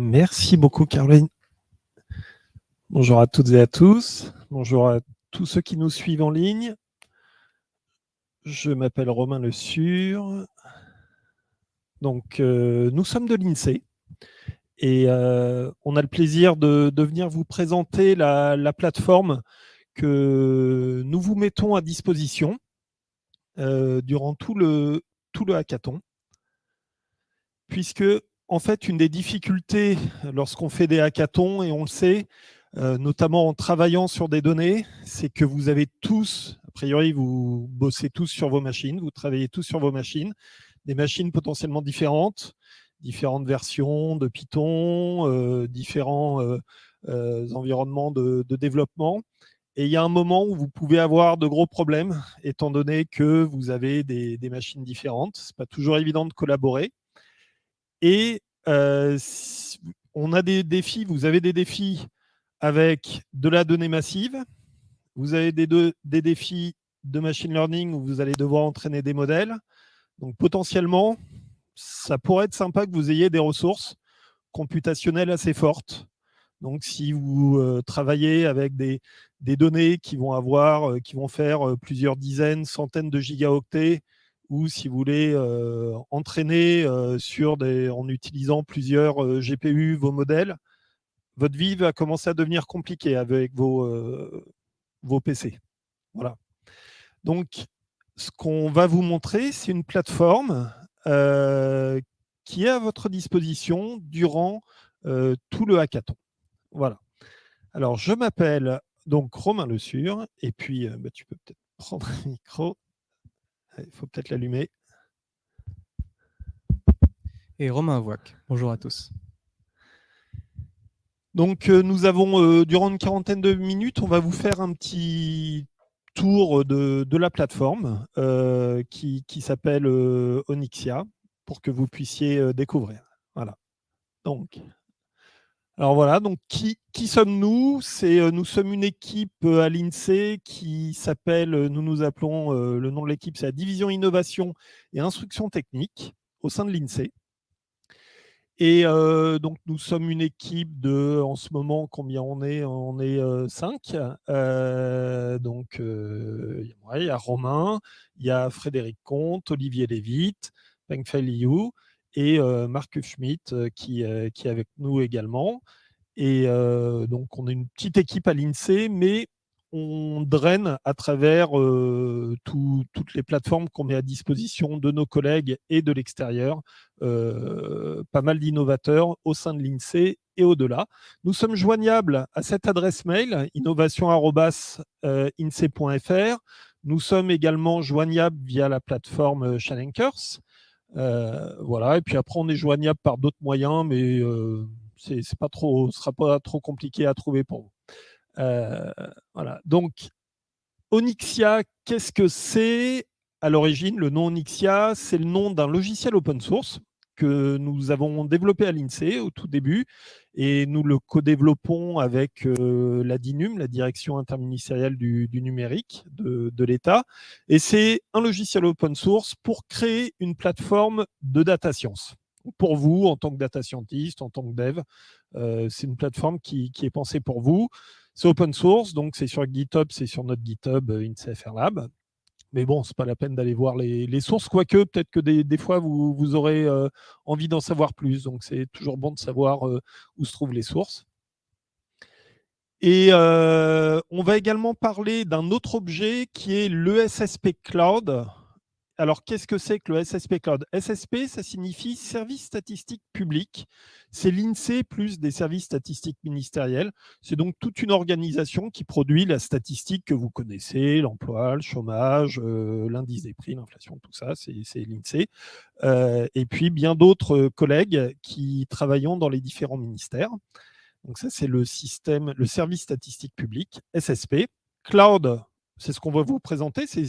Merci beaucoup, Caroline. Bonjour à toutes et à tous. Bonjour à tous ceux qui nous suivent en ligne. Je m'appelle Romain Le Sur. Donc, nous sommes de l'INSEE et on a le plaisir de venir vous présenter la plateforme que nous vous mettons à disposition durant tout le hackathon. Puisque, en fait, une des difficultés lorsqu'on fait des hackathons, et on le sait, notamment en travaillant sur des données, c'est que vous avez tous, a priori, vous bossez tous sur vos machines, vous travaillez tous sur vos machines, des machines potentiellement différentes versions de Python, différents environnements de développement. Et il y a un moment où vous pouvez avoir de gros problèmes, étant donné que vous avez des machines différentes. Ce n'est pas toujours évident de collaborer. Et on a des défis, vous avez des défis avec de la donnée massive, vous avez des défis de machine learning où vous allez devoir entraîner des modèles. Donc potentiellement, ça pourrait être sympa que vous ayez des ressources computationnelles assez fortes. Donc si vous travaillez avec des données qui vont faire plusieurs dizaines, centaines de gigaoctets, ou si vous voulez entraîner en utilisant plusieurs GPU vos modèles, votre vie va commencer à devenir compliquée avec vos PC. Voilà. Donc, ce qu'on va vous montrer, c'est une plateforme qui est à votre disposition durant tout le hackathon. Voilà. Alors, je m'appelle donc Romain Le Sur, et puis tu peux peut-être prendre un micro. Il faut peut-être l'allumer. Et Romain Avoic. Bonjour à tous. Donc, nous avons, durant une quarantaine de minutes, on va vous faire un petit tour de la plateforme qui s'appelle Onyxia, pour que vous puissiez découvrir. Voilà. Donc, alors voilà, donc qui sommes-nous? Nous sommes une équipe à l'INSEE qui s'appelle, nous appelons, le nom de l'équipe, c'est la division innovation et instruction technique au sein de l'INSEE. Et donc, nous sommes une équipe de, en ce moment, combien on est? On est 5. Donc, il y a Romain, il y a Frédéric Comte, Olivier Lévite, Pengfei Liu et Marc Schmitt qui est avec nous également. Et donc, on est une petite équipe à l'INSEE, mais on draine à travers toutes les plateformes qu'on met à disposition de nos collègues et de l'extérieur, pas mal d'innovateurs au sein de l'INSEE et au-delà. Nous sommes joignables à cette adresse mail, innovation@insee.fr. Nous sommes également joignables via la plateforme Challengers. Voilà. Et puis après, on est joignable par d'autres moyens, mais ce ne sera pas trop compliqué à trouver pour vous. Voilà. Donc, Onyxia, qu'est-ce que c'est? À l'origine, le nom Onyxia, c'est le nom d'un logiciel open source que nous avons développé à l'INSEE au tout début, et nous le co-développons avec la DINUM, la Direction interministérielle du numérique de l'État. Et c'est un logiciel open source pour créer une plateforme de data science. Pour vous, en tant que data scientist, en tant que dev, c'est une plateforme qui est pensée pour vous. C'est open source, donc c'est sur GitHub, c'est sur notre GitHub INSEE Lab. Mais bon, c'est pas la peine d'aller voir les sources, quoique peut-être que des fois vous aurez envie d'en savoir plus. Donc c'est toujours bon de savoir où se trouvent les sources. Et on va également parler d'un autre objet qui est l'ESSP Cloud. Alors, qu'est-ce que c'est que le SSP Cloud? SSP, ça signifie Service statistique public. C'est l'INSEE plus des services statistiques ministériels. C'est donc toute une organisation qui produit la statistique que vous connaissez, l'emploi, le chômage, l'indice des prix, l'inflation, tout ça, c'est l'INSEE. Et puis, bien d'autres collègues qui travaillent dans les différents ministères. Donc ça, c'est le service statistique public, SSP. Cloud, c'est ce qu'on va vous présenter, c'est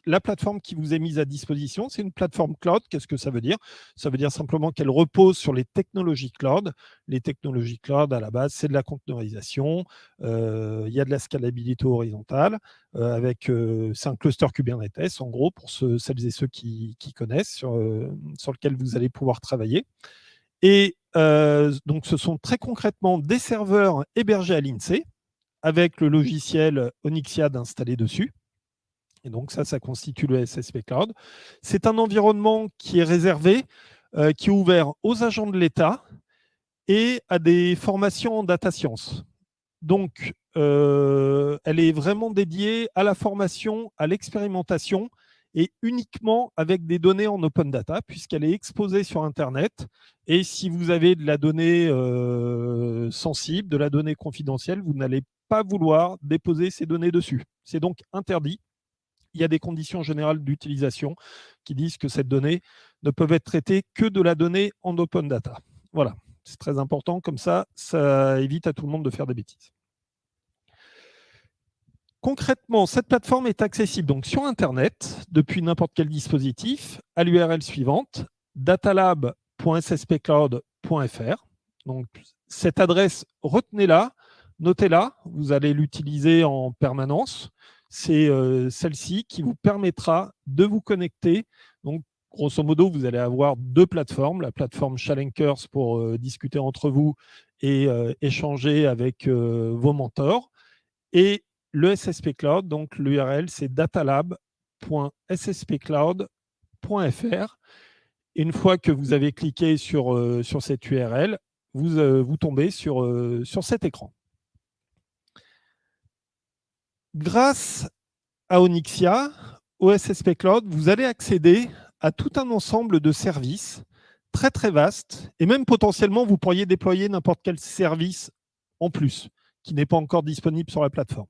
la plateforme qui vous est mise à disposition. C'est une plateforme cloud. Qu'est-ce que ça veut dire? Ça veut dire simplement qu'elle repose sur les technologies cloud. Les technologies cloud, à la base, c'est de la containerisation. Il y a de la scalabilité horizontale. C'est un cluster Kubernetes, en gros, pour celles et ceux qui connaissent, sur lequel vous allez pouvoir travailler. Et Donc, ce sont très concrètement des serveurs hébergés à l'INSEE avec le logiciel Onyxia installé dessus. Et donc, ça constitue le SSP Cloud. C'est un environnement qui est réservé, qui est ouvert aux agents de l'État et à des formations en data science. Donc, elle est vraiment dédiée à la formation, à l'expérimentation et uniquement avec des données en open data puisqu'elle est exposée sur Internet. Et si vous avez de la donnée sensible, de la donnée confidentielle, vous n'allez pas vouloir déposer ces données dessus. C'est donc interdit. Il y a des conditions générales d'utilisation qui disent que cette donnée ne peut être traitée que de la donnée en open data. Voilà, c'est très important. Comme ça, ça évite à tout le monde de faire des bêtises. Concrètement, cette plateforme est accessible donc sur Internet depuis n'importe quel dispositif à l'URL suivante, datalab.sspcloud.fr. Donc, cette adresse, retenez-la, notez-la, vous allez l'utiliser en permanence. C'est celle-ci qui vous permettra de vous connecter. Donc, grosso modo, vous allez avoir deux plateformes, la plateforme Chalenkers pour discuter entre vous et échanger avec vos mentors, et le SSP Cloud, donc l'URL, c'est datalab.sspcloud.fr. Une fois que vous avez cliqué sur cette URL, vous tombez sur cet écran. Grâce à Onyxia, au SSP Cloud, vous allez accéder à tout un ensemble de services très très vastes et même potentiellement vous pourriez déployer n'importe quel service en plus qui n'est pas encore disponible sur la plateforme.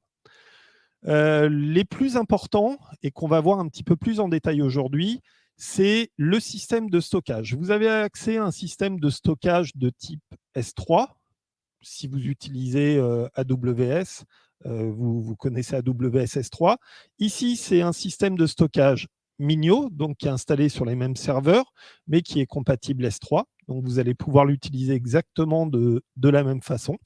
Les plus importants et qu'on va voir un petit peu plus en détail aujourd'hui, c'est le système de stockage. Vous avez accès à un système de stockage de type S3. Si vous utilisez AWS, vous connaissez AWS S3. Ici, c'est un système de stockage Minio, donc qui est installé sur les mêmes serveurs, mais qui est compatible S3. Donc, vous allez pouvoir l'utiliser exactement de la même façon.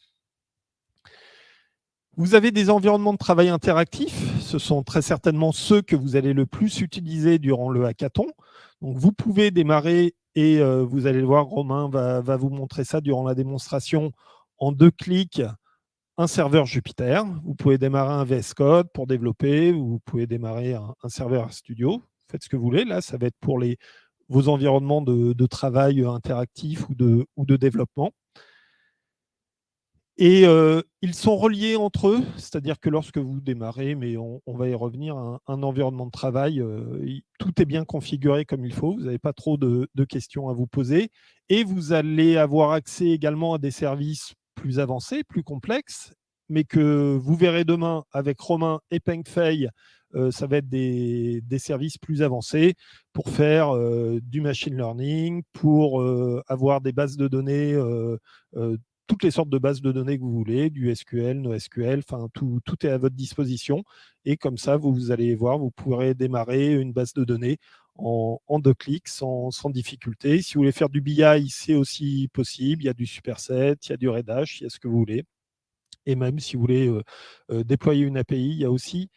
Vous avez des environnements de travail interactifs. Ce sont très certainement ceux que vous allez le plus utiliser durant le hackathon. Donc, vous pouvez démarrer et vous allez le voir, Romain va vous montrer ça durant la démonstration en 2 clics, un serveur Jupyter. Vous pouvez démarrer un VS Code pour développer, vous pouvez démarrer un serveur Studio. Faites ce que vous voulez. Là, ça va être pour vos environnements de travail interactifs ou de développement. Et ils sont reliés entre eux, c'est-à-dire que lorsque vous démarrez, mais on va y revenir, un environnement de travail, tout est bien configuré comme il faut, vous n'avez pas trop de questions à vous poser, et vous allez avoir accès également à des services plus avancés, plus complexes, mais que vous verrez demain avec Romain et Peng Fei, ça va être des services plus avancés pour faire du machine learning, pour avoir des bases de données toutes les sortes de bases de données que vous voulez, du SQL, NoSQL, enfin tout est à votre disposition. Et comme ça, vous allez voir, vous pourrez démarrer une base de données en 2 clics sans difficulté. Si vous voulez faire du BI, c'est aussi possible. Il y a du Superset, il y a du Redash, il y a ce que vous voulez. Et même si vous voulez déployer une API, il y a aussi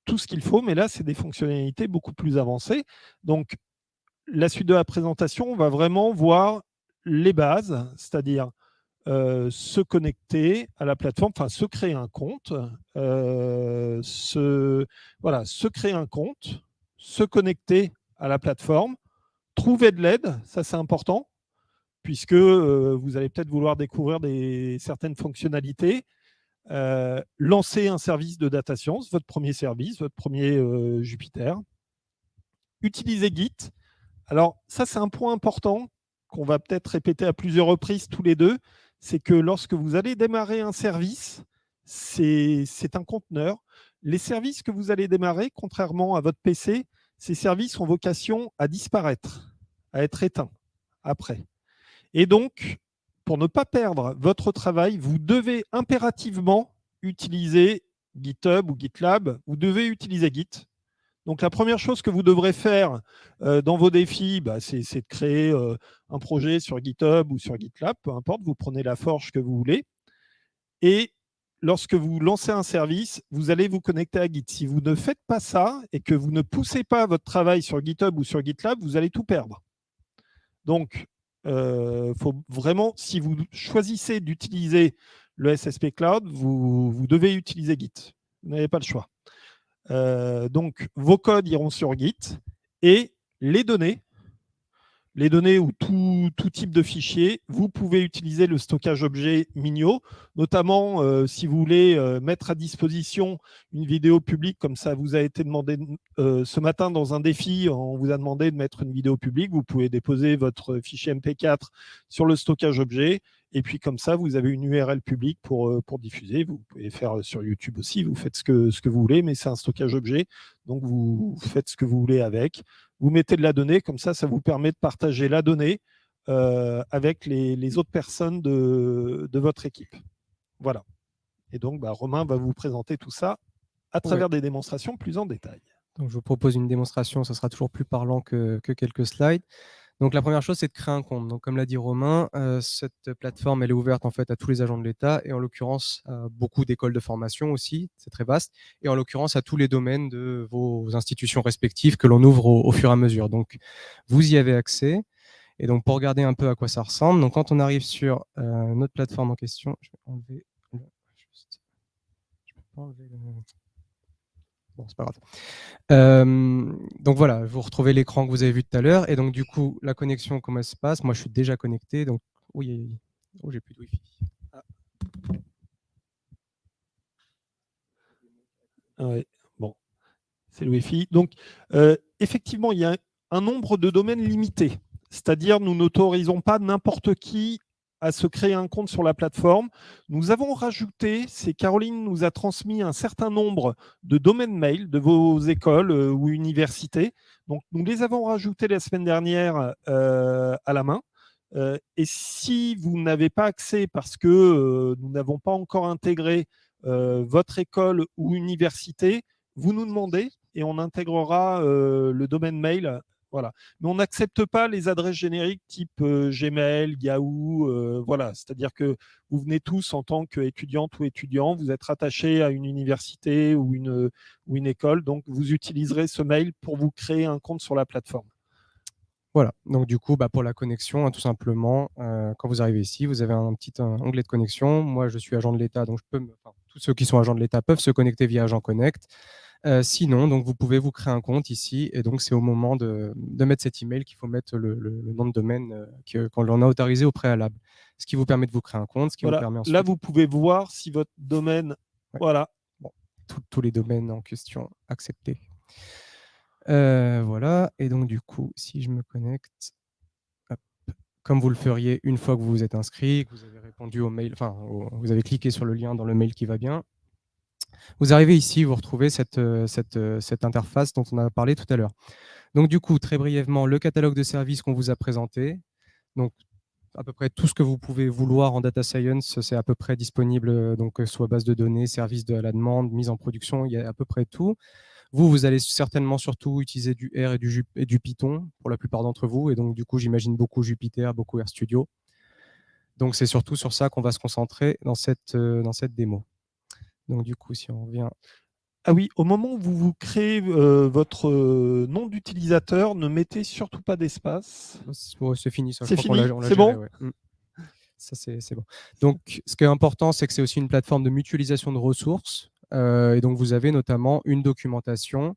tout ce qu'il faut. Mais là, c'est des fonctionnalités beaucoup plus avancées. Donc, la suite de la présentation, on va vraiment voir les bases, c'est-à-dire se connecter à la plateforme, enfin se créer un compte, se créer un compte, se connecter à la plateforme, trouver de l'aide, ça c'est important, puisque vous allez peut-être vouloir découvrir certaines fonctionnalités, lancer un service de data science, votre premier service, votre premier Jupyter, utiliser Git. Alors ça c'est un point important qu'on va peut-être répéter à plusieurs reprises tous les deux, c'est que lorsque vous allez démarrer un service, c'est un conteneur. Les services que vous allez démarrer, contrairement à votre PC, ces services ont vocation à disparaître, à être éteints après. Et donc, pour ne pas perdre votre travail, vous devez impérativement utiliser GitHub ou GitLab, vous devez utiliser Git. Donc, la première chose que vous devrez faire dans vos défis, c'est de créer un projet sur GitHub ou sur GitLab, peu importe, vous prenez la forge que vous voulez. Et lorsque vous lancez un service, vous allez vous connecter à Git. Si vous ne faites pas ça et que vous ne poussez pas votre travail sur GitHub ou sur GitLab, vous allez tout perdre. Donc, Faut vraiment, si vous choisissez d'utiliser le SSP Cloud, vous devez utiliser Git. Vous n'avez pas le choix. Donc, vos codes iront sur Git et les données ou tout type de fichier, vous pouvez utiliser le stockage objet Minio, notamment si vous voulez mettre à disposition une vidéo publique, comme ça vous a été demandé ce matin dans un défi, on vous a demandé de mettre une vidéo publique, vous pouvez déposer votre fichier MP4 sur le stockage objet, et puis comme ça, vous avez une URL publique pour diffuser. Vous pouvez faire sur YouTube aussi, vous faites ce que vous voulez, mais c'est un stockage objet, donc vous faites ce que vous voulez avec. Vous mettez de la donnée, comme ça vous permet de partager la donnée avec les autres personnes de votre équipe. Voilà. Et donc, Romain va vous présenter tout ça à travers des démonstrations plus en détail. Donc, je vous propose une démonstration, ça sera toujours plus parlant que quelques slides. Donc, la première chose, c'est de créer un compte. Donc, comme l'a dit Romain, cette plateforme, elle est ouverte en fait à tous les agents de l'État et en l'occurrence à beaucoup d'écoles de formation aussi, c'est très vaste, et en l'occurrence à tous les domaines de vos institutions respectives que l'on ouvre au fur et à mesure. Donc, vous y avez accès. Et donc, pour regarder un peu à quoi ça ressemble, donc quand on arrive sur notre plateforme en question, je vais enlever je peux pas enlever le... Bon, c'est pas grave. Donc voilà, vous retrouvez l'écran que vous avez vu tout à l'heure. Et donc du coup, la connexion, comment elle se passe? Moi, je suis déjà connecté. Donc, oui, oh, j'ai plus de Wi-Fi. Ouais, bon, c'est le Wi-Fi. Donc, effectivement, il y a un nombre de domaines limité. C'est-à-dire, nous n'autorisons pas n'importe qui à se créer un compte sur la plateforme. Nous avons rajouté, c'est Caroline nous a transmis un certain nombre de domaines mail de vos écoles ou universités. Donc, nous les avons rajoutés la semaine dernière à la main. Et si vous n'avez pas accès parce que nous n'avons pas encore intégré votre école ou université, vous nous demandez et on intégrera le domaine mail. Voilà. Mais on n'accepte pas les adresses génériques type Gmail, Yahoo. Voilà. C'est-à-dire que vous venez tous en tant qu'étudiante ou étudiant, vous êtes rattaché à une université ou une école, donc vous utiliserez ce mail pour vous créer un compte sur la plateforme. Voilà, donc du coup, pour la connexion, tout simplement, quand vous arrivez ici, vous avez un petit onglet de connexion. Moi, je suis agent de l'État, donc tous ceux qui sont agents de l'État peuvent se connecter via Agent Connect. Sinon, donc, vous pouvez vous créer un compte ici, et donc c'est au moment de mettre cet email qu'il faut mettre le nom de domaine qu'on l'on a autorisé au préalable. Ce qui vous permet de vous créer un compte, ce qui vous permet ensuite... Là, vous pouvez voir si votre domaine... Ouais. Voilà. Bon, tous les domaines en question acceptés. Voilà, et donc du coup, si je me connecte, hop, comme vous le feriez une fois que vous vous êtes inscrit, que vous avez répondu au mail, enfin, vous avez cliqué sur le lien dans le mail qui va bien, vous arrivez ici, vous retrouvez cette interface dont on a parlé tout à l'heure. Donc du coup, très brièvement, le catalogue de services qu'on vous a présenté, donc à peu près tout ce que vous pouvez vouloir en data science, c'est à peu près disponible, donc soit base de données, services de la demande, mise en production, il y a à peu près tout. Vous allez certainement surtout utiliser du R et du Python pour la plupart d'entre vous. Et donc, du coup, j'imagine beaucoup Jupyter, beaucoup RStudio. Donc, c'est surtout sur ça qu'on va se concentrer dans cette démo. Donc, du coup, si on revient... Ah oui, au moment où vous créez votre nom d'utilisateur, ne mettez surtout pas d'espace. C'est fini, ça. C'est fini, c'est bon. Ouais. Ça, c'est bon. Donc, ce qui est important, c'est que c'est aussi une plateforme de mutualisation de ressources. Et donc, vous avez notamment une documentation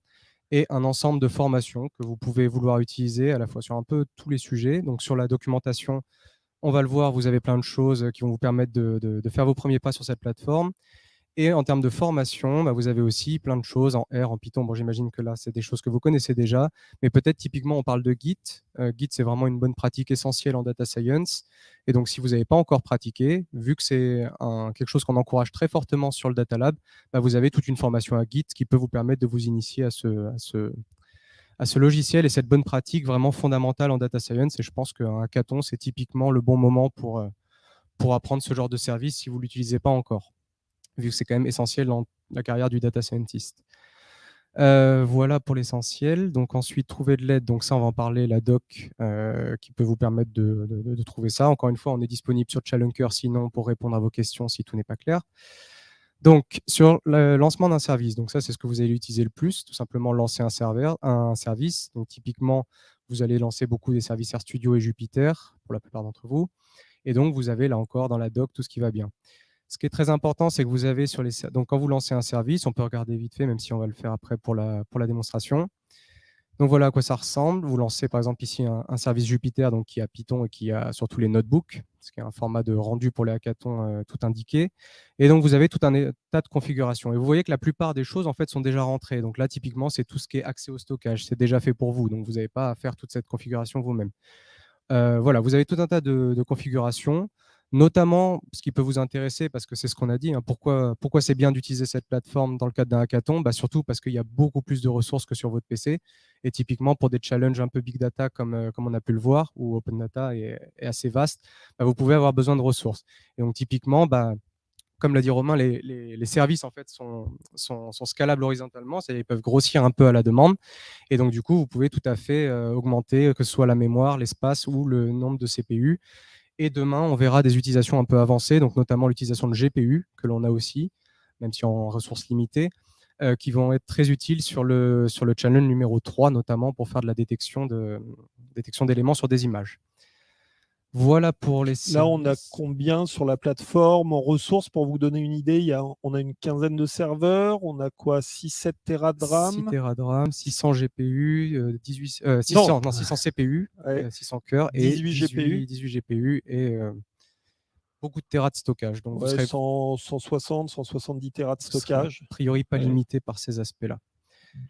et un ensemble de formations que vous pouvez vouloir utiliser à la fois sur un peu tous les sujets. Donc, sur la documentation, on va le voir, vous avez plein de choses qui vont vous permettre de faire vos premiers pas sur cette plateforme. Et en termes de formation, vous avez aussi plein de choses en R, en Python. Bon, j'imagine que là, c'est des choses que vous connaissez déjà, mais peut-être typiquement, on parle de Git. Git, c'est vraiment une bonne pratique essentielle en data science. Et donc, si vous n'avez pas encore pratiqué, vu que c'est quelque chose qu'on encourage très fortement sur le Data Lab, vous avez toute une formation à Git qui peut vous permettre de vous initier à ce logiciel et cette bonne pratique vraiment fondamentale en data science. Et je pense qu'un hackathon, c'est typiquement le bon moment pour apprendre ce genre de service si vous ne l'utilisez pas encore, vu que c'est quand même essentiel dans la carrière du data scientist. Voilà pour l'essentiel. Donc ensuite, trouver de l'aide. Donc ça, on va en parler, la doc qui peut vous permettre de trouver ça. Encore une fois, on est disponible sur Chalunker sinon pour répondre à vos questions si tout n'est pas clair. Donc sur le lancement d'un service, donc ça c'est ce que vous allez utiliser le plus, tout simplement lancer un service. Donc typiquement, vous allez lancer beaucoup des services RStudio et Jupyter. pour la plupart d'entre vous. Et donc, vous avez là encore dans la doc tout ce qui va bien. Ce qui est très important, c'est que vous avez sur les... Donc, quand vous lancez un service, on peut regarder vite fait, même si on va le faire après pour la démonstration. Donc, voilà à quoi ça ressemble. Vous lancez par exemple ici un service Jupyter donc, qui a Python et qui a surtout les notebooks, ce qui est un format de rendu pour les hackathons tout indiqué. Et donc, vous avez tout un tas de configurations. Et vous voyez que la plupart des choses en fait, sont déjà rentrées. Donc là, typiquement, c'est tout ce qui est accès au stockage. C'est déjà fait pour vous. Donc, vous n'avez pas à faire toute cette configuration vous-même. Voilà, vous avez tout un tas de configurations, notamment ce qui peut vous intéresser, parce que c'est ce qu'on a dit, hein, pourquoi c'est bien d'utiliser cette plateforme dans le cadre d'un hackathon, surtout parce qu'il y a beaucoup plus de ressources que sur votre PC. Et typiquement, pour des challenges un peu big data, comme on a pu le voir, où open data est assez vaste, vous pouvez avoir besoin de ressources. Et donc, typiquement, comme l'a dit Romain, les services en fait, sont scalables horizontalement, c'est-à-dire ils peuvent grossir un peu à la demande. Et donc, du coup, vous pouvez tout à fait augmenter, que ce soit la mémoire, l'espace ou le nombre de CPU. Et demain, on verra des utilisations un peu avancées, donc notamment l'utilisation de GPU, que l'on a aussi, même si en ressources limitées, qui vont être très utiles sur le channel numéro 3, notamment pour faire de la détection d'éléments sur des images. Voilà pour les services. Là, on a combien sur la plateforme en ressources? Pour vous donner une idée, on a une quinzaine de serveurs. On a quoi? 6-7 Tera de RAM? 6 Tera de RAM, 600 GPU, 600 CPU, ouais. 600 cœurs et 18 GPU et beaucoup de Tera de stockage. Donc ouais, vous serez 160, 170 Tera de stockage. A priori pas limité par ces aspects-là.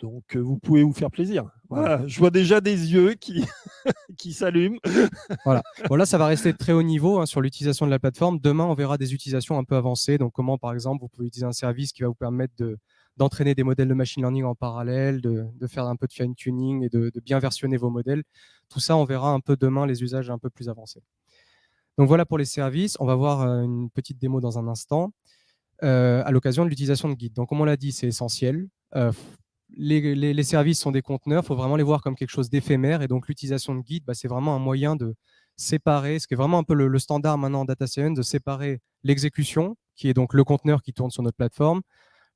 Donc, vous pouvez vous faire plaisir. Voilà. Je vois déjà des yeux qui s'allument. Voilà. Bon, là, ça va rester très haut niveau hein, sur l'utilisation de la plateforme. Demain, on verra des utilisations un peu avancées. Donc, comment, par exemple, vous pouvez utiliser un service qui va vous permettre d'entraîner des modèles de machine learning en parallèle, de faire un peu de fine-tuning et de bien versionner vos modèles. Tout ça, on verra un peu demain les usages un peu plus avancés. Donc, voilà pour les services. On va voir une petite démo dans un instant à l'occasion de l'utilisation de guides. Donc, comme on l'a dit, c'est essentiel. Les services sont des conteneurs, il faut vraiment les voir comme quelque chose d'éphémère. Et donc, l'utilisation de guides, c'est vraiment un moyen de séparer, ce qui est vraiment un peu le standard maintenant en data science, de séparer l'exécution, qui est donc le conteneur qui tourne sur notre plateforme,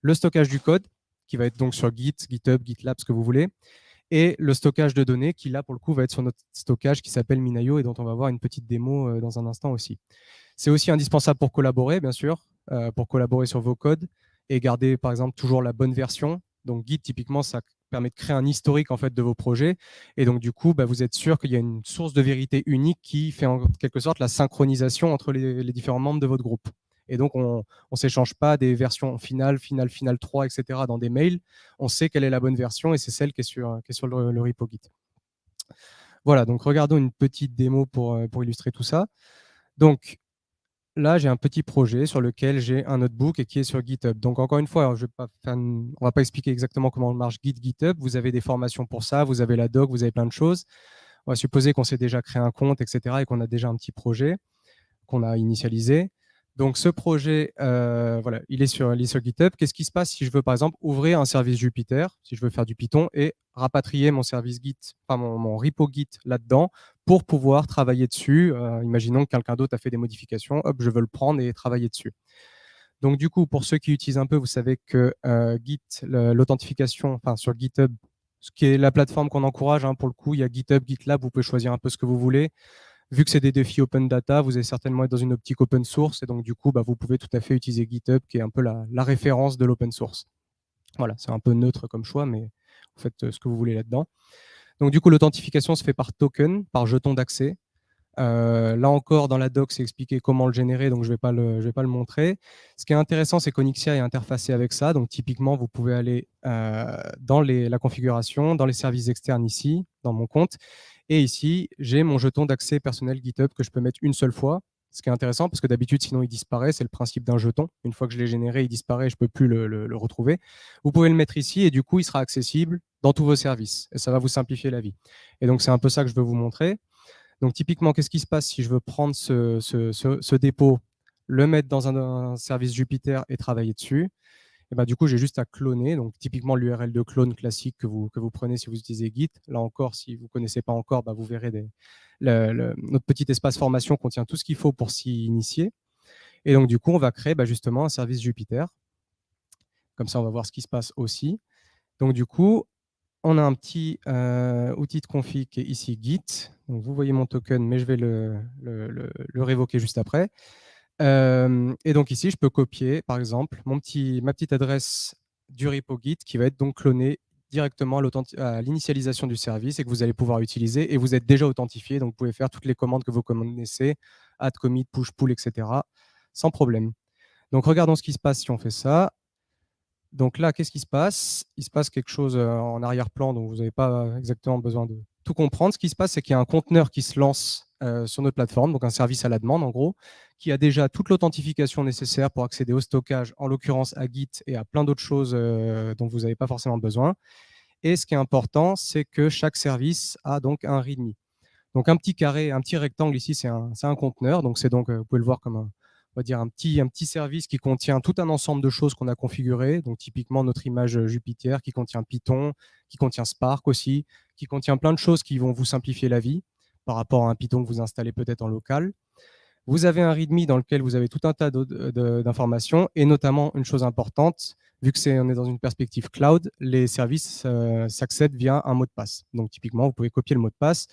le stockage du code, qui va être donc sur Git, GitHub, GitLab, ce que vous voulez, et le stockage de données, qui là, pour le coup, va être sur notre stockage qui s'appelle Minayo et dont on va voir une petite démo dans un instant aussi. C'est aussi indispensable pour collaborer, bien sûr, pour collaborer sur vos codes et garder, par exemple, toujours la bonne version. Donc, Git, typiquement, ça permet de créer un historique en fait, de vos projets. Et donc, du coup, vous êtes sûr qu'il y a une source de vérité unique qui fait en quelque sorte la synchronisation entre les différents membres de votre groupe. Et donc, on ne s'échange pas des versions finale 3, etc. dans des mails. On sait quelle est la bonne version et c'est celle qui est sur le repo Git. Voilà, donc regardons une petite démo pour illustrer tout ça. Donc, là, j'ai un petit projet sur lequel j'ai un notebook et qui est sur GitHub. Donc, encore une fois, on ne va pas expliquer exactement comment marche GitHub. Vous avez des formations pour ça, vous avez la doc, vous avez plein de choses. On va supposer qu'on s'est déjà créé un compte, etc. et qu'on a déjà un petit projet qu'on a initialisé. Donc, ce projet, voilà, il est sur GitHub. Qu'est-ce qui se passe si je veux, par exemple, ouvrir un service Jupyter, si je veux faire du Python, et rapatrier mon service Git, enfin mon repo Git là-dedans, pour pouvoir travailler dessus. Imaginons que quelqu'un d'autre a fait des modifications, hop, je veux le prendre et travailler dessus. Donc, du coup, pour ceux qui utilisent un peu, vous savez que Git, l'authentification, enfin sur GitHub, ce qui est la plateforme qu'on encourage, hein, pour le coup, il y a GitHub, GitLab, vous pouvez choisir un peu ce que vous voulez. Vu que c'est des défis open data, vous allez certainement être dans une optique open source et donc du coup, vous pouvez tout à fait utiliser GitHub qui est un peu la référence de l'open source. Voilà, c'est un peu neutre comme choix, mais vous faites ce que vous voulez là-dedans. Donc du coup, l'authentification se fait par token, par jeton d'accès. Là encore, dans la doc, c'est expliqué comment le générer, donc je ne vais pas le montrer. Ce qui est intéressant, c'est qu'Onyxia est interfacé avec ça. Donc typiquement, vous pouvez aller dans la configuration, dans les services externes ici, dans mon compte. Et ici, j'ai mon jeton d'accès personnel GitHub que je peux mettre une seule fois. Ce qui est intéressant, parce que d'habitude, sinon, il disparaît. C'est le principe d'un jeton. Une fois que je l'ai généré, il disparaît, je ne peux plus le retrouver. Vous pouvez le mettre ici et du coup, il sera accessible dans tous vos services. Et ça va vous simplifier la vie. Et donc, c'est un peu ça que je veux vous montrer. Donc, typiquement, qu'est-ce qui se passe si je veux prendre ce dépôt, le mettre dans un service Jupyter et travailler dessus? Et du coup, j'ai juste à cloner. Donc, typiquement, l'URL de clone classique que vous prenez si vous utilisez Git. Là encore, si vous ne connaissez pas encore, vous verrez notre petit espace formation contient tout ce qu'il faut pour s'y initier. Et donc, du coup, on va créer justement un service Jupyter. Comme ça, on va voir ce qui se passe aussi. Donc, du coup, on a un petit outil de config qui est ici Git. Donc, vous voyez mon token, mais je vais le révoquer juste après. Et donc ici, je peux copier, par exemple, ma petite adresse du repo Git qui va être donc clonée directement à l'initialisation du service et que vous allez pouvoir utiliser. Et vous êtes déjà authentifié, donc vous pouvez faire toutes les commandes que vous connaissez, add, commit, push, pull, etc. sans problème. Donc regardons ce qui se passe si on fait ça. Donc là, qu'est-ce qui se passe? Il se passe quelque chose en arrière-plan, donc vous n'avez pas exactement besoin de tout comprendre. Ce qui se passe, c'est qu'il y a un conteneur qui se lance sur notre plateforme, donc un service à la demande en gros, qui a déjà toute l'authentification nécessaire pour accéder au stockage, en l'occurrence à Git et à plein d'autres choses dont vous n'avez pas forcément besoin. Et ce qui est important, c'est que chaque service a donc un README. Donc un petit carré, un petit rectangle ici, c'est un conteneur. Donc c'est donc, vous pouvez le voir comme on va dire un petit service qui contient tout un ensemble de choses qu'on a configurées. Donc typiquement notre image Jupyter qui contient Python, qui contient Spark aussi, qui contient plein de choses qui vont vous simplifier la vie par rapport à un Python que vous installez peut-être en local. Vous avez un README dans lequel vous avez tout un tas d'informations et notamment une chose importante, vu que on est dans une perspective cloud, les services s'accèdent via un mot de passe. Donc typiquement, vous pouvez copier le mot de passe,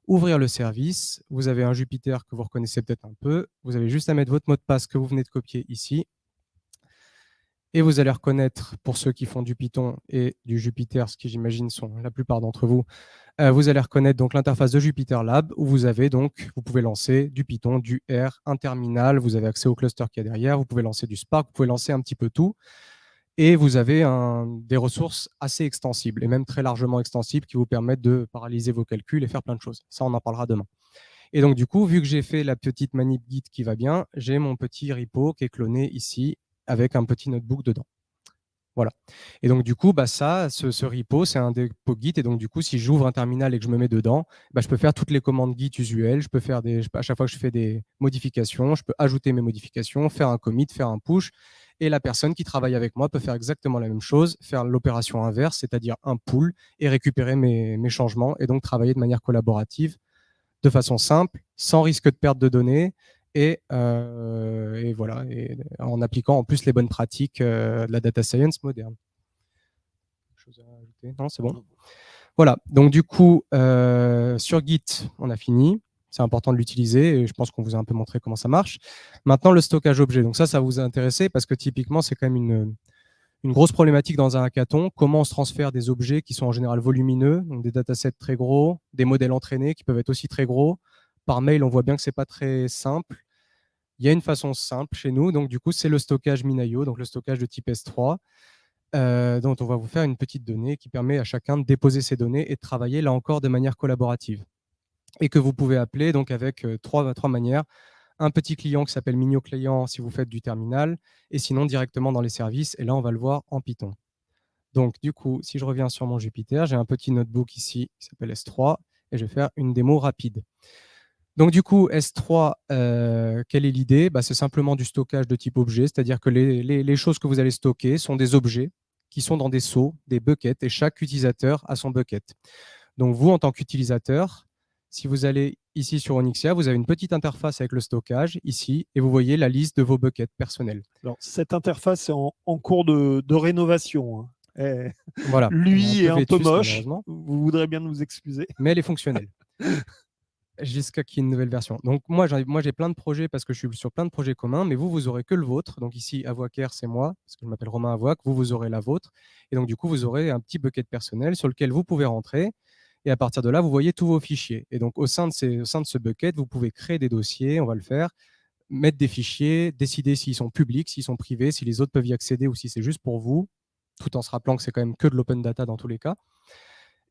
ouvrir le service, vous avez un Jupyter que vous reconnaissez peut-être un peu, vous avez juste à mettre votre mot de passe que vous venez de copier ici, et vous allez reconnaître, pour ceux qui font du Python et du Jupyter, ce qui j'imagine sont la plupart d'entre vous, vous allez reconnaître donc l'interface de Jupyter Lab, où vous pouvez lancer du Python, du R, un terminal, vous avez accès au cluster qu'il y a derrière, vous pouvez lancer du Spark, vous pouvez lancer un petit peu tout, et vous avez des ressources assez extensibles, et même très largement extensibles, qui vous permettent de paralyser vos calculs et faire plein de choses. Ça, on en parlera demain. Et donc, du coup, vu que j'ai fait la petite manip Git qui va bien, j'ai mon petit repo qui est cloné ici avec un petit notebook dedans. Voilà. Et donc, du coup, ce repo, c'est un dépôt Git. Et donc, du coup, si j'ouvre un terminal et que je me mets dedans, je peux faire toutes les commandes Git usuelles. Je peux faire à chaque fois que je fais des modifications, je peux ajouter mes modifications, faire un commit, faire un push. Et la personne qui travaille avec moi peut faire exactement la même chose, faire l'opération inverse, c'est-à-dire un pull et récupérer mes changements et donc travailler de manière collaborative de façon simple, sans risque de perte de données, et voilà, et en appliquant en plus les bonnes pratiques de la data science moderne. Chose à ajouter? Non, c'est bon. Voilà, donc du coup, sur Git, on a fini. C'est important de l'utiliser et je pense qu'on vous a un peu montré comment ça marche. Maintenant, le stockage objet. Donc ça vous a intéressé parce que typiquement, c'est quand même une grosse problématique dans un hackathon. Comment on se transfère des objets qui sont en général volumineux, donc des datasets très gros, des modèles entraînés qui peuvent être aussi très gros. Par mail, on voit bien que ce n'est pas très simple. Il y a une façon simple chez nous, donc du coup, c'est le stockage Minayo, donc le stockage de type S3, dont on va vous faire une petite donnée qui permet à chacun de déposer ses données et de travailler là encore de manière collaborative. Et que vous pouvez appeler donc avec trois manières. Un petit client qui s'appelle Minio Client si vous faites du terminal, et sinon directement dans les services, et là on va le voir en Python. Donc du coup, si je reviens sur mon Jupyter, j'ai un petit notebook ici qui s'appelle S3, et je vais faire une démo rapide. Donc du coup, S3, quelle est l'idée? C'est simplement du stockage de type objet, c'est-à-dire que les choses que vous allez stocker sont des objets qui sont dans des seaux, des buckets, et chaque utilisateur a son bucket. Donc vous, en tant qu'utilisateur, si vous allez ici sur Onyxia, vous avez une petite interface avec le stockage ici, et vous voyez la liste de vos buckets personnels. Alors, cette interface est en cours de rénovation, hein. Voilà, elle est un Lui peu est un peu vétuste moche. malheureusement, Vous voudrez bien nous excuser. mais elle est fonctionnelle jusqu'à qu'il y ait une nouvelle version. Donc moi, j'ai plein de projets parce que je suis sur plein de projets communs, mais vous aurez que le vôtre. Donc ici, Avoicare, c'est moi, parce que je m'appelle Romain Avoic. Vous aurez la vôtre. Et donc du coup, vous aurez un petit bucket personnel sur lequel vous pouvez rentrer. Et à partir de là, vous voyez tous vos fichiers. Et donc au sein de ce bucket, vous pouvez créer des dossiers, on va le faire, mettre des fichiers, décider s'ils sont publics, s'ils sont privés, si les autres peuvent y accéder ou si c'est juste pour vous, tout en se rappelant que c'est quand même que de l'open data dans tous les cas.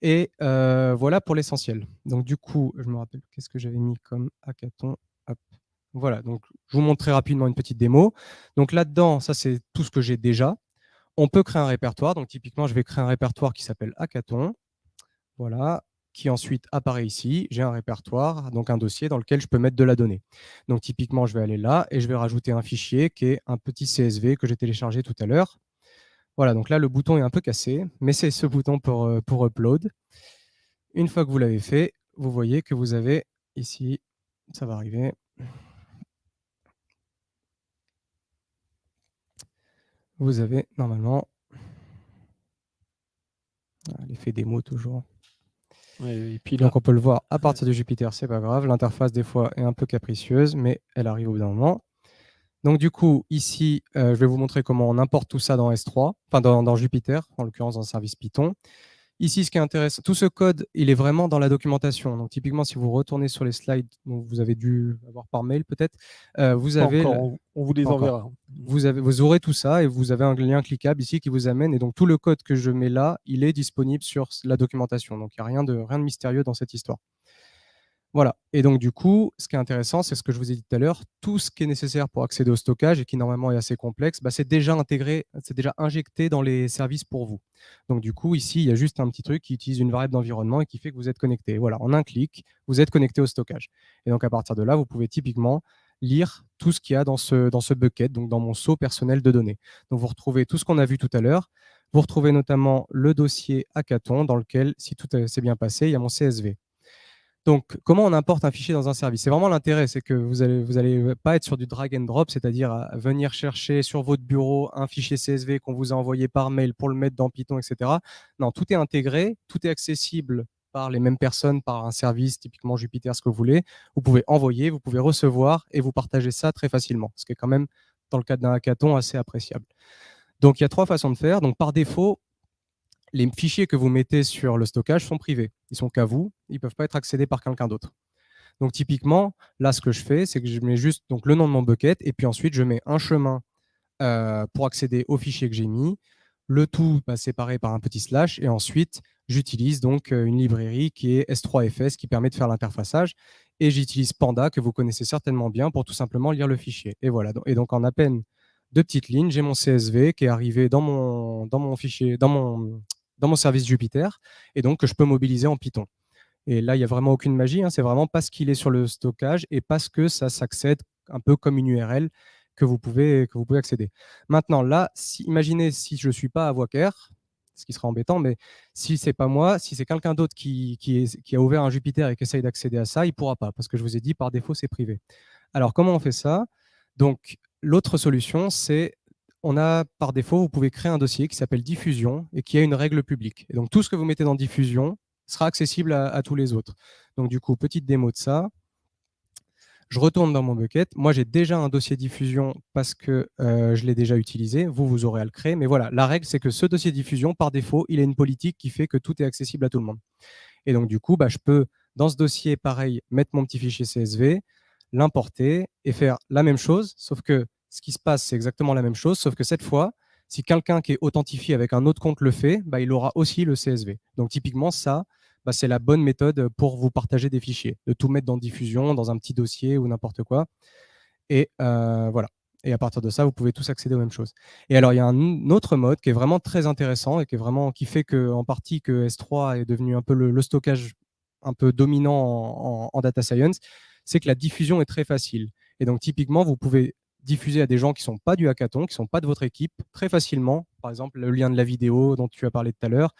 Et voilà pour l'essentiel. Donc du coup, je me rappelle qu'est-ce que j'avais mis comme hackathon. Hop. Voilà, donc je vous montre très rapidement une petite démo. Donc là-dedans, ça c'est tout ce que j'ai déjà. On peut créer un répertoire. Donc typiquement, je vais créer un répertoire qui s'appelle hackathon. Voilà, qui ensuite apparaît ici. J'ai un répertoire, donc un dossier dans lequel je peux mettre de la donnée. Donc typiquement, je vais aller là et je vais rajouter un fichier qui est un petit CSV que j'ai téléchargé tout à l'heure. Voilà, donc là, le bouton est un peu cassé, mais c'est ce bouton pour upload. Une fois que vous l'avez fait, vous voyez que vous avez ici, ça va arriver. Vous avez normalement L'effet démo toujours. Ouais, et puis là, Donc on peut le voir à partir de Jupyter, c'est pas grave. L'interface des fois est un peu capricieuse, mais elle arrive au bout d'un moment. Donc du coup, ici, je vais vous montrer comment on importe tout ça dans S3, enfin dans Jupyter, en l'occurrence dans le service Python. Ici, ce qui est intéressant, tout ce code, il est vraiment dans la documentation. Donc typiquement, si vous retournez sur les slides dont vous avez dû avoir par mail peut-être, vous pas avez... encore, on vous les Pas encore. enverra. Vous aurez tout ça et vous avez un lien cliquable ici qui vous amène. Et donc, tout le code que je mets là, il est disponible sur la documentation. Donc, il n'y a rien de mystérieux dans cette histoire. Voilà. Et donc, du coup, ce qui est intéressant, c'est ce que je vous ai dit tout à l'heure. Tout ce qui est nécessaire pour accéder au stockage et qui, normalement, est assez complexe, bah, c'est déjà intégré, c'est déjà injecté dans les services pour vous. Donc, du coup, ici, il y a juste un petit truc qui utilise une variable d'environnement et qui fait que vous êtes connecté. Voilà. En un clic, vous êtes connecté au stockage. Et donc, à partir de là, vous pouvez typiquement lire tout ce qu'il y a dans ce bucket, donc dans mon seau personnel de données. Donc, vous retrouvez tout ce qu'on a vu tout à l'heure. Vous retrouvez notamment le dossier hackathon dans lequel, si tout s'est bien passé, il y a mon CSV. Donc, comment on importe un fichier dans un service? C'est vraiment l'intérêt, c'est que vous allez pas être sur du drag and drop, c'est-à-dire à venir chercher sur votre bureau un fichier CSV qu'on vous a envoyé par mail pour le mettre dans Python, etc. Non, tout est intégré, tout est accessible par les mêmes personnes, par un service, typiquement Jupyter, ce que vous voulez. Vous pouvez envoyer, vous pouvez recevoir et vous partagez ça très facilement, ce qui est quand même, dans le cadre d'un hackathon, assez appréciable. Donc, il y a 3 façons de faire. Donc, par défaut, les fichiers que vous mettez sur le stockage sont privés. Ils sont qu'à vous, ils ne peuvent pas être accédés par quelqu'un d'autre. Donc typiquement, là, ce que je fais, c'est que je mets juste donc, le nom de mon bucket et puis ensuite, je mets un chemin pour accéder au fichier que j'ai mis, le tout séparé par un petit slash et ensuite, j'utilise donc une librairie qui est S3FS qui permet de faire l'interfaçage et j'utilise Panda que vous connaissez certainement bien pour tout simplement lire le fichier. Et voilà. Et donc en à peine 2 petites lignes, j'ai mon CSV qui est arrivé dans mon fichier, dans mon service Jupyter et donc que je peux mobiliser en Python. Et là, il n'y a vraiment aucune magie, hein, c'est vraiment parce qu'il est sur le stockage et parce que ça s'accède un peu comme une URL que vous pouvez accéder. Maintenant, là, imaginez si je ne suis pas à Avoicare, ce qui sera embêtant, mais si ce n'est pas moi, si c'est quelqu'un d'autre qui a ouvert un Jupyter et qui essaye d'accéder à ça, il ne pourra pas, parce que je vous ai dit, par défaut, c'est privé. Alors, comment on fait ça? Donc, l'autre solution, c'est on a par défaut, vous pouvez créer un dossier qui s'appelle diffusion et qui a une règle publique. Et donc, tout ce que vous mettez dans diffusion sera accessible à tous les autres. Donc, du coup, petite démo de ça. Je retourne dans mon bucket. Moi, j'ai déjà un dossier diffusion parce que je l'ai déjà utilisé. Vous aurez à le créer. Mais voilà, la règle, c'est que ce dossier diffusion, par défaut, il a une politique qui fait que tout est accessible à tout le monde. Et donc, du coup, je peux, dans ce dossier, pareil, mettre mon petit fichier CSV, l'importer et faire la même chose, sauf que ce qui se passe, c'est exactement la même chose, sauf que cette fois, si quelqu'un qui est authentifié avec un autre compte le fait, il aura aussi le CSV. Donc, typiquement, ça, c'est la bonne méthode pour vous partager des fichiers, de tout mettre dans diffusion, dans un petit dossier ou n'importe quoi. Et voilà. Et à partir de ça, vous pouvez tous accéder aux mêmes choses. Et alors, il y a un autre mode qui est vraiment très intéressant et qui fait que, en partie que S3 est devenu un peu le stockage un peu dominant en data science, c'est que la diffusion est très facile. Et donc, typiquement, vous pouvez diffuser à des gens qui ne sont pas du hackathon, qui ne sont pas de votre équipe, très facilement. Par exemple, le lien de la vidéo dont tu as parlé tout à l'heure,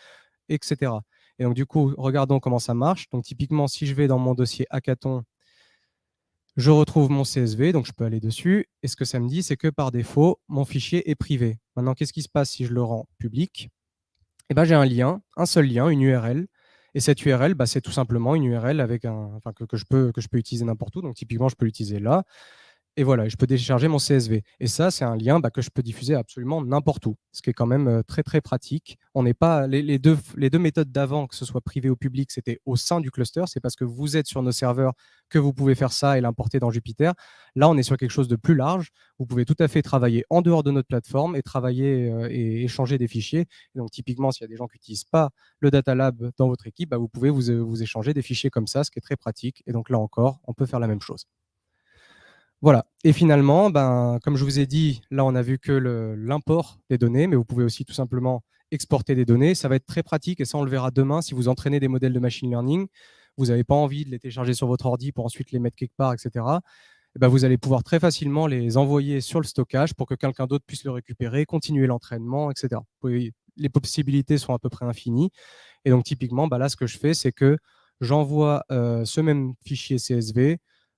etc. Et donc, du coup, regardons comment ça marche. Donc, typiquement, si je vais dans mon dossier hackathon, je retrouve mon CSV, donc je peux aller dessus. Et ce que ça me dit, c'est que par défaut, mon fichier est privé. Maintenant, qu'est-ce qui se passe si je le rends public? J'ai un lien, un seul lien, une URL. Et cette URL, c'est tout simplement une URL avec que je peux utiliser n'importe où. Donc, typiquement, je peux l'utiliser là. Et voilà, je peux télécharger mon CSV. Et ça, c'est un lien que je peux diffuser absolument n'importe où, ce qui est quand même très, très pratique. On n'est pas les deux méthodes d'avant, que ce soit privé ou public, c'était au sein du cluster. C'est parce que vous êtes sur nos serveurs que vous pouvez faire ça et l'importer dans Jupyter. Là, on est sur quelque chose de plus large. Vous pouvez tout à fait travailler en dehors de notre plateforme et travailler et échanger des fichiers. Et donc, typiquement, s'il y a des gens qui n'utilisent pas le Data Lab dans votre équipe, vous pouvez vous échanger des fichiers comme ça, ce qui est très pratique. Et donc, là encore, on peut faire la même chose. Voilà. Et finalement, comme je vous ai dit, là, on a vu que l'import des données, mais vous pouvez aussi tout simplement exporter des données. Ça va être très pratique et ça, on le verra demain. Si vous entraînez des modèles de machine learning, vous n'avez pas envie de les télécharger sur votre ordi pour ensuite les mettre quelque part, etc. Vous allez pouvoir très facilement les envoyer sur le stockage pour que quelqu'un d'autre puisse le récupérer, continuer l'entraînement, etc. Les possibilités sont à peu près infinies. Et donc, typiquement, là, ce que je fais, c'est que j'envoie ce même fichier CSV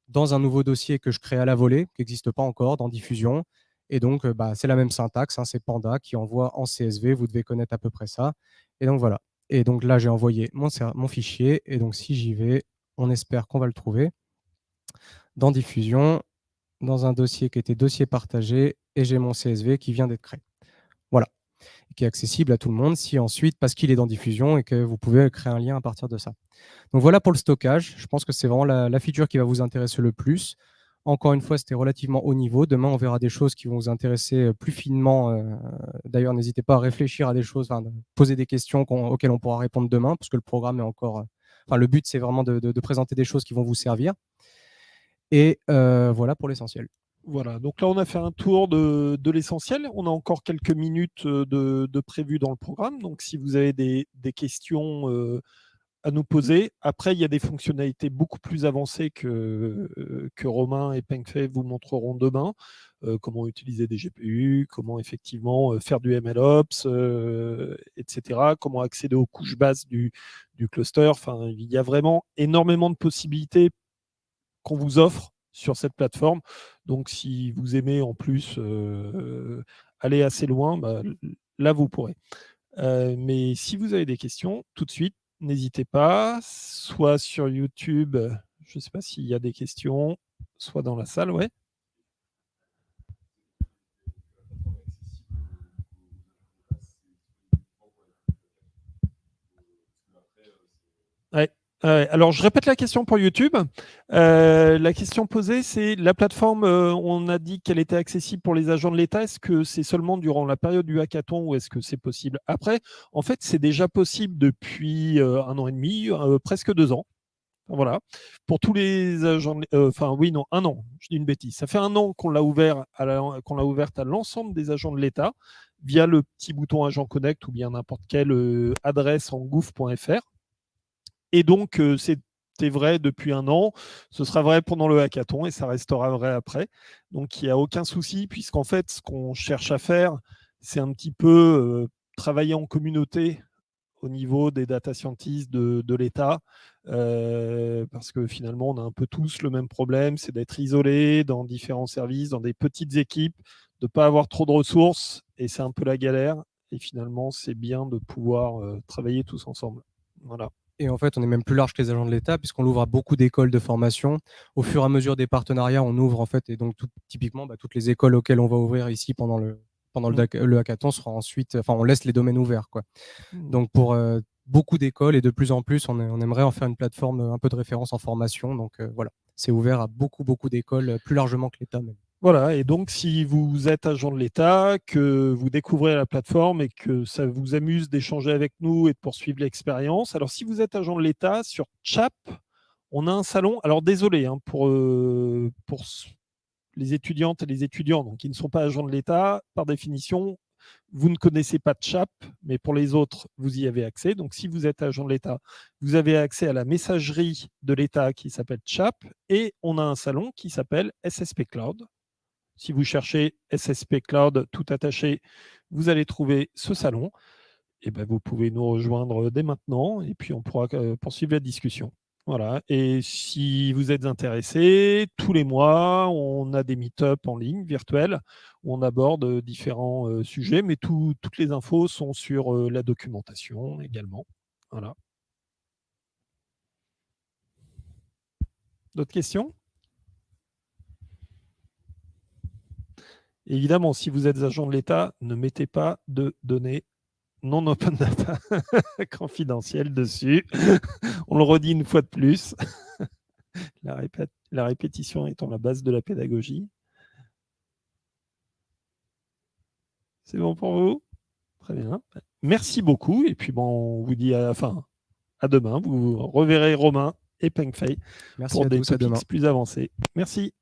dans un nouveau dossier que je crée à la volée, qui n'existe pas encore, dans Diffusion. Et donc, c'est la même syntaxe, hein, c'est Panda qui envoie en CSV, vous devez connaître à peu près ça. Et donc, voilà. Et donc là, j'ai envoyé mon fichier. Et donc, si j'y vais, on espère qu'on va le trouver dans diffusion, dans un dossier qui était dossier partagé. Et j'ai mon CSV qui vient d'être créé. Voilà. Qui est accessible à tout le monde si ensuite, parce qu'il est dans diffusion et que vous pouvez créer un lien à partir de ça. Donc voilà pour le stockage. Je pense que c'est vraiment la feature qui va vous intéresser le plus. Encore une fois, c'était relativement haut niveau. Demain, on verra des choses qui vont vous intéresser plus finement. D'ailleurs, n'hésitez pas à réfléchir à des choses, poser des questions auxquelles on pourra répondre demain, parce que le programme est encore... le but, c'est vraiment de présenter des choses qui vont vous servir. Et voilà pour l'essentiel. Voilà, donc là on a fait un tour de l'essentiel. On a encore quelques minutes de prévues dans le programme. Donc si vous avez des questions à nous poser, après il y a des fonctionnalités beaucoup plus avancées que Romain et Pengfei vous montreront demain. Comment utiliser des GPU, comment effectivement faire du MLOps, etc. Comment accéder aux couches basses du cluster. Enfin, il y a vraiment énormément de possibilités qu'on vous offre sur cette plateforme. Donc, si vous aimez en plus aller assez loin, là, vous pourrez. Mais si vous avez des questions, tout de suite, n'hésitez pas, soit sur YouTube, je ne sais pas s'il y a des questions, soit dans la salle, ouais. Ouais. Alors, je répète la question pour YouTube. La question posée, c'est la plateforme, on a dit qu'elle était accessible pour les agents de l'État. Est-ce que c'est seulement durant la période du hackathon ou est-ce que c'est possible après? En fait, c'est déjà possible depuis 1 an et demi, presque 2 ans. Voilà. Pour tous les agents, oui, non, 1 an, je dis une bêtise. Ça fait 1 an qu'on l'a ouverte à l'ensemble des agents de l'État via le petit bouton Agent Connect ou bien n'importe quelle adresse en gouv.fr. Et donc, c'était vrai depuis 1 an, ce sera vrai pendant le hackathon et ça restera vrai après. Donc, il n'y a aucun souci, puisqu'en fait, ce qu'on cherche à faire, c'est un petit peu travailler en communauté au niveau des data scientists de l'État, parce que finalement, on a un peu tous le même problème, c'est d'être isolé dans différents services, dans des petites équipes, de ne pas avoir trop de ressources, et c'est un peu la galère. Et finalement, c'est bien de pouvoir travailler tous ensemble. Voilà. Et en fait, on est même plus large que les agents de l'État, puisqu'on ouvre à beaucoup d'écoles de formation. Au fur et à mesure des partenariats, on ouvre en fait, et donc typiquement, toutes les écoles auxquelles on va ouvrir ici pendant le hackathon sera ensuite, on laisse les domaines ouverts, quoi. Donc pour beaucoup d'écoles et de plus en plus, on aimerait en faire une plateforme un peu de référence en formation. Donc voilà, c'est ouvert à beaucoup d'écoles, plus largement que l'État même. Voilà, et donc si vous êtes agent de l'État, que vous découvrez la plateforme et que ça vous amuse d'échanger avec nous et de poursuivre l'expérience, alors si vous êtes agent de l'État, sur Chap, on a un salon, alors désolé pour les étudiantes et les étudiants donc, qui ne sont pas agents de l'État, par définition, vous ne connaissez pas Chap, mais pour les autres, vous y avez accès. Donc si vous êtes agent de l'État, vous avez accès à la messagerie de l'État qui s'appelle Chap, et on a un salon qui s'appelle SSP Cloud. Si vous cherchez SSP Cloud tout attaché, vous allez trouver ce salon. Et vous pouvez nous rejoindre dès maintenant et puis on pourra poursuivre la discussion. Voilà. Et si vous êtes intéressé, tous les mois, on a des meet-up en ligne virtuels où on aborde différents sujets, mais toutes les infos sont sur la documentation également. Voilà. D'autres questions? Évidemment, si vous êtes agent de l'État, ne mettez pas de données non open data confidentielles dessus. On le redit une fois de plus. La répétition étant la base de la pédagogie. C'est bon pour vous? Très bien. Merci beaucoup. Et puis, on vous dit à demain. Vous reverrez Romain et Pengfei pour des topics plus avancés. Merci.